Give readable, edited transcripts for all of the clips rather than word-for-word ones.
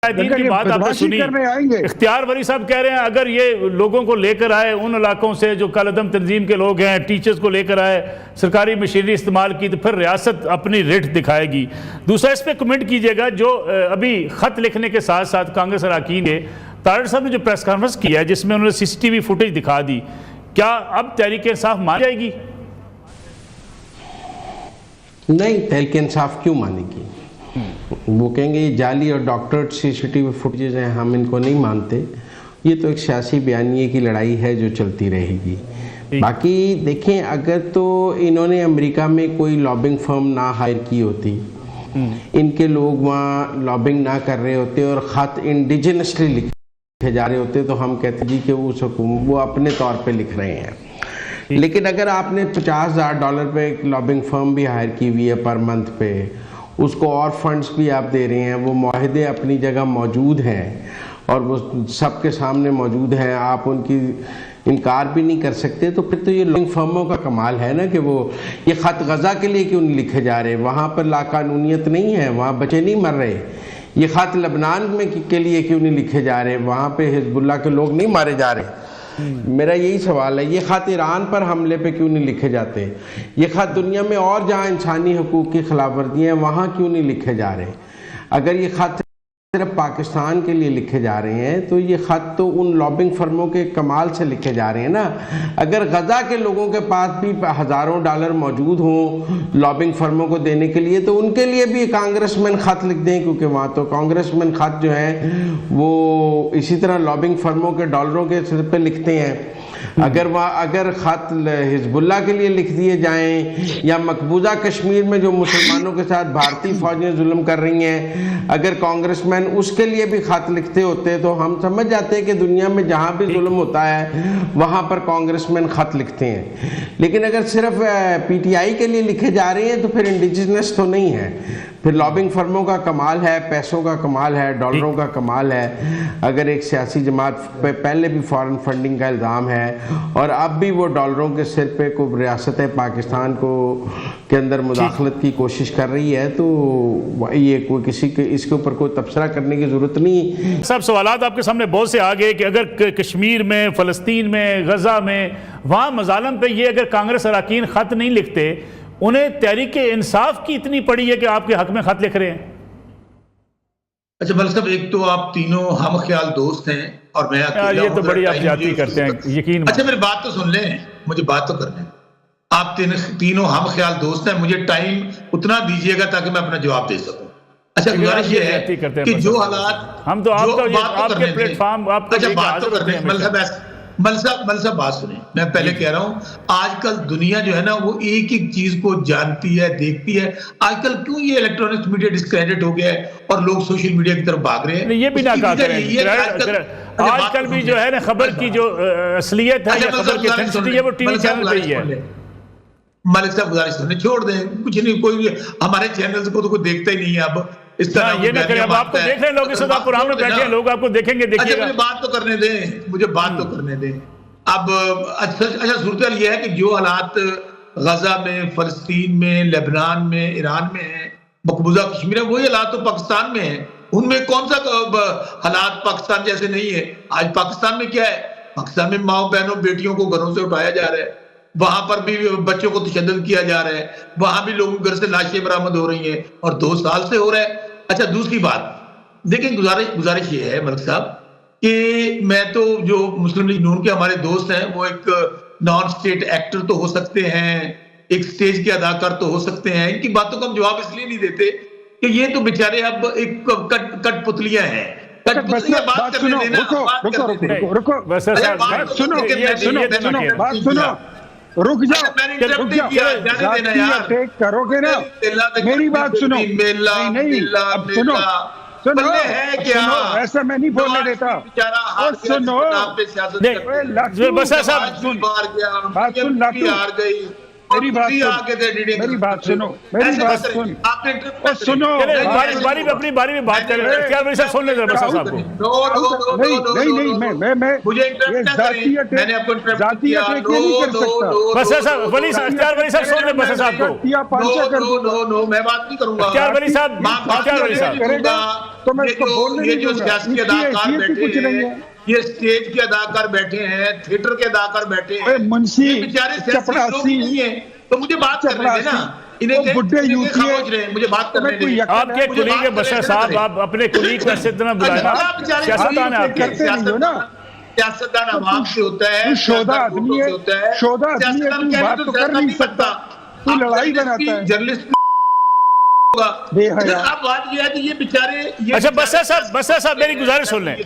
की बात आपने सुनी। इख्तियार वली साहब कह रहे हैं अगर ये लोगों को लेकर आए उन इलाकों से जो कालदम तंजीम के लोग हैं, टीचर्स को लेकर आए, सरकारी मशीनरी इस्तेमाल की, तो फिर रियासत अपनी रेट दिखाएगी। दूसरा इस पर कमेंट कीजिएगा, जो अभी ख़त लिखने के साथ साथ कांग्रेस अरकान ने तारड़ साहब ने जो प्रेस कॉन्फ्रेंस किया है जिसमें उन्होंने CCTV फुटेज दिखा दी, क्या अब तहरीक इंसाफ मान जाएगी? नहीं, तहरीक इंसाफ क्यों मानेगी? वो कहेंगे ये जाली और डॉक्टरेट CCTV फुटेज हैं, हम इनको नहीं मानते। ये तो एक सियासी बयानिए की लड़ाई है जो चलती रहेगी। बाकी देखें, अगर तो इन्होंने अमेरिका में कोई लॉबिंग फर्म ना हायर की होती, इनके लोग वहाँ लॉबिंग ना कर रहे होते और ख़त इंडिजिनसली लिखे जा रहे होते, तो हम कहते जी कि वो अपने तौर पे लिख रहे हैं। लेकिन अगर आपने $50,000 पे एक लॉबिंग फर्म भी हायर की हुई है पर मंथ पे, उसको और फंड्स भी आप दे रहे हैं, वो मुआहदे अपनी जगह मौजूद हैं और वो सबके सामने मौजूद हैं, आप उनकी इनकार भी नहीं कर सकते, तो फिर तो ये लॉबिंग फर्मों का कमाल है ना कि वो ये ख़त गज़ा के लिए क्यों नहीं लिखे जा रहे? वहाँ पर लाकानूनियत नहीं है, वहाँ बच्चे नहीं मर रहे। ये ख़त लबनान में के लिए क्यों नहीं लिखे जा रहे? वहाँ पे हिजबुल्लाह के लोग नहीं मारे जा रहे। मेरा यही सवाल है, ये ख़त ईरान पर हमले पे क्यों नहीं लिखे जाते? ये ख़त दुनिया में और जहाँ इंसानी हकूक़ की खिलाफ वर्जियाँ हैं वहाँ क्यों नहीं लिखे जा रहे? अगर ये ख़त सिर्फ पाकिस्तान के लिए लिखे जा रहे हैं तो ये ख़त तो उन लॉबिंग फर्मों के कमाल से लिखे जा रहे हैं ना। अगर गज़ा के लोगों के पास भी हज़ारों डॉलर मौजूद हों लॉबिंग फर्मों को देने के लिए, तो उनके लिए भी कांग्रेसमैन ख़त लिख दें, क्योंकि वहाँ तो कांग्रेसमैन ख़त जो हैं वो इसी तरह लॉबिंग फर्मों के डॉलरों के सिर पे लिखते हैं। अगर ख़त हिजबुल्लाह के लिए लिख दिए जाएं या मकबूजा कश्मीर में जो मुसलमानों के साथ भारतीय फ़ौजें जुल्म कर रही हैं, अगर कांग्रेसमैन उसके लिए भी ख़त लिखते होते तो हम समझ जाते हैं कि दुनिया में जहाँ भी जुल्म होता है वहाँ पर कांग्रेसमैन ख़त लिखते हैं। लेकिन अगर सिर्फ PTI के लिए लिखे जा रहे हैं तो फिर इंडिजिनस तो नहीं है, फिर लॉबिंग फर्मों का कमाल है, पैसों का कमाल है, डॉलरों का कमाल है। अगर एक सियासी जमात पे पहले भी फॉरेन फंडिंग का इल्ज़ाम है और अब भी वो डॉलरों के सिर पे को रियासत पाकिस्तान को के अंदर मुदाखलत की कोशिश कर रही है, तो ये कोई किसी के इसके ऊपर कोई तबसरा करने की ज़रूरत नहीं। सब सवालात आपके सामने बहुत से आ गए कि अगर कश्मीर में, फ़लस्तीन में, गज़ा में, वहाँ मज़ालम पे ये अगर कांग्रेस अरकान ख़त नहीं लिखते, उन्हें तहरीक इंसाफ की इतनी पड़ी है कि आपके हक में ख़त लिख रहे हैं। अच्छा मलिक साहब, एक तो आप तीनों हम ख्याल दोस्त हैं और मैं अकेला ये तो बड़ी आप जाती करते हैं, यकीन। अच्छा मेरी बात तो सुन लें, मुझे बात तो करने। आप तीनों हम ख्याल दोस्त हैं, मुझे टाइम उतना दीजिएगा ताकि मैं अपना जवाब दे सकूं। अच्छा गुजारिश ये है कि जो हालात हम तो आपके प्लेटफॉर्म मलिक साहब बात सुने, मैं पहले कह रहा हूं आजकल दुनिया जो है ना वो एक एक चीज को जानती है, देखती है। आजकल क्यों ये इलेक्ट्रॉनिक मीडिया डिस्क्रेडिट हो गया है और लोग सोशल मीडिया की तरफ भाग रहे हैं? ये भी ना कहा करें, आजकल भी जो है ना खबर की जो असलियत है, खबर की सेंसिटिविटी है, वो टीवी चैनल पे ही है। मलिक साहब गुजारिश करने छोड़ दें, कुछ नहीं, कोई हमारे चैनल को तो कोई देखता ही नहीं है अब इस तरह। ये ना करें, अब आपको देख रहे हैं लोग, इस वक्त प्रोग्राम में बैठे हैं लोग, आपको देखेंगे, देखिएगा। अच्छा मुझे बात तो करने दें, मुझे बात तो करने दें। अब अच्छा सूरत ये है कि जो हालात गजा में, फलस्तीन में, लेबनान में, ईरान में है, मकबूजा कश्मीर है, वही हालात तो पाकिस्तान में है। उनमें कौन सा हालात पाकिस्तान जैसे नहीं है? आज पाकिस्तान में क्या है? पाकिस्तान में माओ बहनों बेटियों को घरों से उठाया जा रहा है, वहां पर भी बच्चों को तशद्दुद किया जा रहा है, वहां भी लोगों के घर से लाशें बरामद हो रही हैं और 2 साल से हो रहा है। अच्छा दूसरी बात देखें, गुजारिश ये है मलिक साहब कि मैं तो जो मुस्लिम लीग नून के हमारे दोस्त हैं वो एक नॉन स्टेट एक्टर तो हो सकते हैं, एक स्टेज के अदाकार तो हो सकते हैं, इनकी बातों का हम जवाब इसलिए नहीं देते कि ये तो बेचारे अब एक कठपुतलियां हैं। रुक जाओ, करोगे ना? मेरी बात सुनो, नहीं अब सुनो, है क्या? सुनो, ऐसा मैं नहीं बोलने देता। सुनो, बात सुन, मेरी बात सुनो, सुनो, अपनी बारी में बात कर रहे हैं, सुन ले बसा साहब को। नहीं, मैं जातीय अटैक नहीं कर सकता। बसा साहब, वली साहब सुन ले बसा साहब को। मैं बात नहीं करूंगा। वली साहब तो मैं इसको बोलने ये नहीं जो दूंगा। सियासी अदाकार कुछ नहीं बैठे है। हैं, ये स्टेज के अदाकार बैठे हैं, थिएटर के अदाकार बैठे हैं, मुंशी ये बेचारे सियासी लोग चपरासी नहीं है। तो मुझे बात करने देना, इन्हें बुड्ढे यूथ खामोश रहे, मुझे बात करने दें। आपके कुलीग है बशर साहब, आप अपने कुलीग को ऐसे इतना बुलाना, सियासतदान है आपके। सियासतदान आवाम से होता है, शोधा आदमी है, शोधा आदमी है, तू बात तो कर नहीं सकता, तू लड़ाई बनाता है। जर्नलिस्ट अब बात यह है कि ये बेचारे अच्छा बस्सा साहब मेरी गुजारिश सुन लें।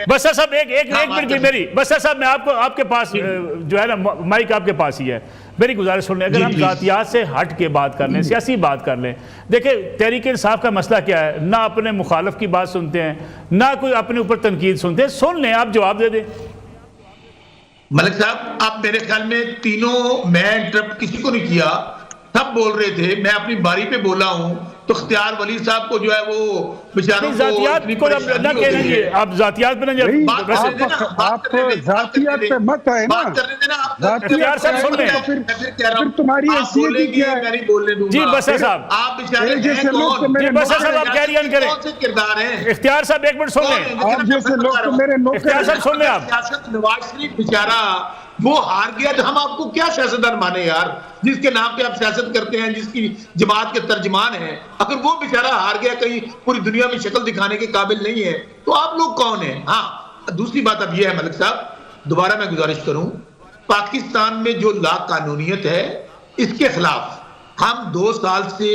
बस्सा साहब एक मिनट की मेरी, बस्सा साहब मैं आपके पास जो है ना माइक आपके पास ही है, मेरी गुजारिश सुन लें। अगर हम जातियात से हट के बात कर लें, सियासी बात कर लें, देखिए तहरीक इंसाफ का मसला क्या है, ना अपने मुखालफ की बात सुनते हैं, ना कोई अपने ऊपर तनकीद सुनते हैं। सुन लें, आप जवाब दे दें। मलिक साहब, आप मेरे ख्याल में तीनों, मैं इंटरप्ट किसी को नहीं किया, सब बोल रहे थे, मैं अपनी बारी पे बोला हूं। तो इख्तियार वली साहब को जो है वो बेचारों को जातियात को ना कहेंगे, आप जातियात पे ना आप जातियात पे मत आए ना, इख्तियार साहब सुन लें, फिर तुम्हारी हैसियत ही क्या है? जी बस्सा साहब, आप बेचारे जैसे लोग तो मेरे बस्सा साहब आप कैरी ऑन करें। कौन से किरदार हैं? इख्तियार साहब एक मिनट सुन लें, आप जैसे लोग तो मेरे इख्तियार साहब सुन लें आप। सियासत नवाज शरीफ बेचारा वो हार गया, तो हम आपको क्या सियासतदान माने यार, जिसके नाम पे आप सियासत करते हैं, जिसकी जमात के तर्जमान हैं, अगर वो बेचारा हार गया, कहीं पूरी दुनिया में शक्ल दिखाने के काबिल नहीं है, तो आप लोग कौन हैं? हाँ, दूसरी बात अब ये है मलिक साहब, दोबारा मैं गुजारिश करूं, पाकिस्तान में जो ला कानूनियत है, इसके खिलाफ हम 2 साल से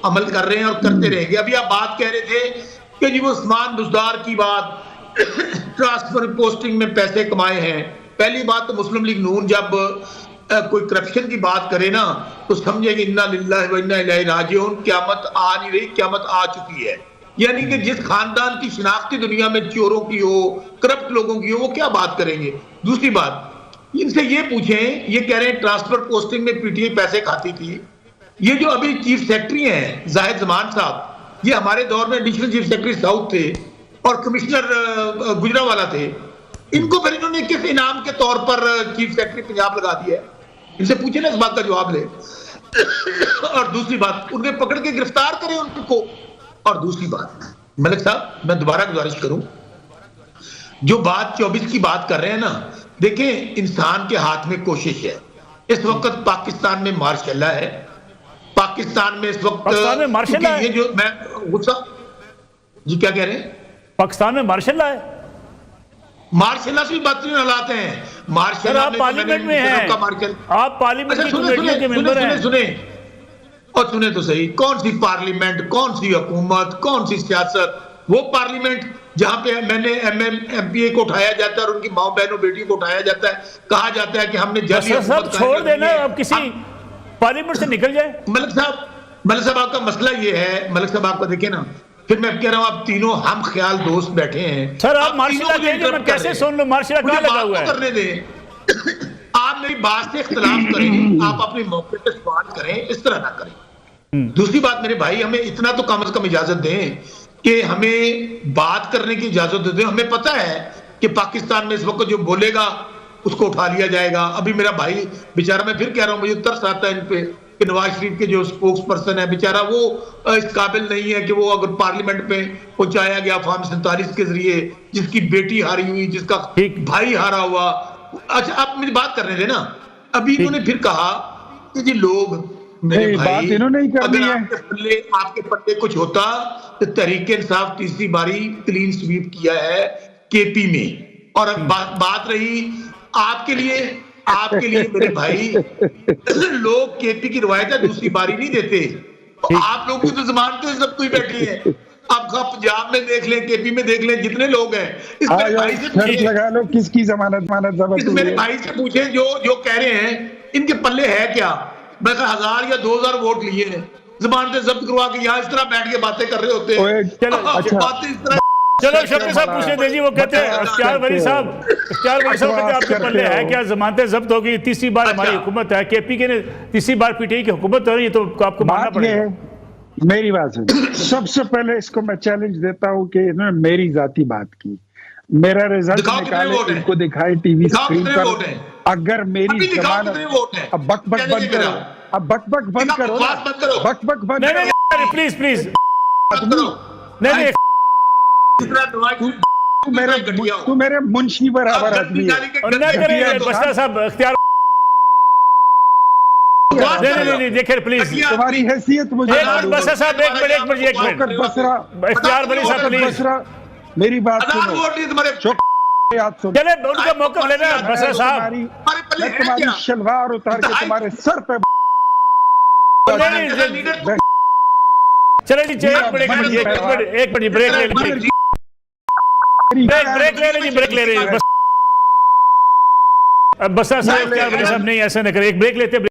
अमल कर रहे हैं और करते रहेंगे। अभी आप बात कह रहे थे कि जी वो उस्मान बुज़दार की बात, ट्रांसफर पोस्टिंग में पैसे कमाए हैं। पहली बात तो मुस्लिम लीग नून जब कोई करप्शन की बात करे ना, तो समझे कि इन्ना लिल्लाहि व इन्ना इलैहि राजिऊन, क़यामत आ नहीं रही, क़यामत आ चुकी है। यानी कि जिस खानदान की शिनाख्ती दुनिया में चोरों की हो, करप्ट लोगों की हो, वो क्या बात करेंगे। दूसरी बात, इनसे ये पूछें, ये कह रहे हैं ट्रांसफर पोस्टिंग में पीटीआई पैसे खाती थी। ये जो अभी चीफ सेक्रेटरी हैं जाहिद जमान साहब, ये हमारे दौर में एडिशनल चीफ सेक्रेटरी साउथ थे और कमिश्नर गुजरावाला थे। इनको फिर इन्होंने किस इनाम के तौर पर चीफ सेक्रेटरी पंजाब लगा दिया है? इनसे पूछे ना, इस बात का जवाब ले। और दूसरी बात, उन्हें पकड़ के गिरफ्तार करें उनको। और दूसरी बात मलिक साहब, मैं दोबारा गुजारिश करूं, जो बात 24 की बात कर रहे हैं ना, देखें इंसान के हाथ में कोशिश है। इस वक्त पाकिस्तान में मार्शल है, पाकिस्तान में इस वक्त ये जो मैं गुस्सा जी क्या कह रहे हैं, पाकिस्तान में मार्शल है, मार्शल से भी बेहतरीन हालात हैं। मार्शल आप पार्लियामेंट में हैं, आप पार्लियामेंट की कमेटियों के मेंबर हैं। सुने तो सही, कौन सी पार्लियामेंट, कौन सी हुकूमत, कौन सी सियासत? वो पार्लियामेंट जहां पे मैंने एमपीए को उठाया जाता है और उनकी माओ बहनों बेटियों को उठाया जाता है, कहा जाता है कि हमने सब छोड़ देना, अब किसी पार्लियामेंट से निकल जाए। मलिक साहब आपका मसला ये है, मलिक साहब आपका देखिए ना, फिर मैं कह रहा हूं आप तीनों हम ख्याल दोस्त बैठे हैं सर, आप मार्शल कहेंगे, मैं कैसे सुन लूं? मार्शल कहां लगा हुआ है? करने दें, आप मेरी बात से इख्तिलाफ करें, आप अपने मौके पे सवाल करें, इस तरह ना करें। दूसरी बात मेरे भाई, हमें इतना तो कम से कम इजाजत दें कि हमें बात करने की इजाजत दें। हमें पता है कि पाकिस्तान में इस वक्त जो बोलेगा उसको उठा लिया जाएगा। अभी मेरा भाई बेचारा, मैं फिर कह रहा हूं, मुझे तरस आता है इन पे कि नवाज शरीफ के जो स्पोक्स पर्सन है बेचारा, वो इस काबिल नहीं है कि वो अगर पार्लियामेंट में पहुंचाया गया फॉर्म 47 के जरिए, जिसकी बेटी हारी हुई, जिसका भाई हारा हुआ। अच्छा, आप मेरी बात करने देना। अभी इन्होंने फिर कहा कि जी लोग, मेरे भाई, अगर आपके पल्ले कुछ होता तो तहरीक इंसाफ तीसरी बारी क्लीन स्वीप किया है केपी में। और बात रही आपके लिए मेरे भाई, लोग केपी की रवायत है, दूसरी बारी नहीं देते। आप लोग की तो जमानत है, सब कोई बैठी है। आप पंजाब में देख लें, केपी में देख लें, जितने लोग हैं, इस मेरे भाई से लगा लो किसकी जमानत मेरे भाई से पूछे जो कह रहे हैं इनके पल्ले है क्या। मैं 1000 या 2000 वोट लिए हैं, जमानतें जब्त करवा के यहाँ इस तरह बैठ के बातें कर रहे होते हैं। बातें इस तरह। चलो शफी साहब पूछे दीजिए, वो कहते हैं इख्तियार वली साहब कहते हैं आपके पल्ले है क्या, जमानतें जब्त होगी, तीसरी बार हमारी हुकूमत है, केपी के ने तीसरी बार पीटीआई की हुकूमत हो रही है, तो आपको मानना पड़ेगा। मेरी बात सुनिए, सबसे पहले इसको मैं चैलेंज देता हूं कि इन्होंने मेरी जाती बात की, मेरा रिजल्ट निकाले, इनको दिखाए टीवी स्क्रीन पर। अगर मेरी जमानत, अब बक बंद करो, अब बक बंद करो, बक बंद करो, प्लीज नहीं तू मेरे मुंशी बराबर आदमी है। बसरा साहब इख्तियार नहीं देखिए प्लीज तुम्हारी हैसियत मुझे बसरा साहब एक मिनट बसरा इख्तियार वली साहब प्लीज बसरा मेरी बात सुनो याद सुनो चले उनका मौका लेना बसरा साहब तुम्हारी शलवार उतार के तुम्हारे सर पे चले जी एक मिनट ब्रेक ले लीजिए बसरा साहब नहीं ऐसा न करें एक ब्रेक लेते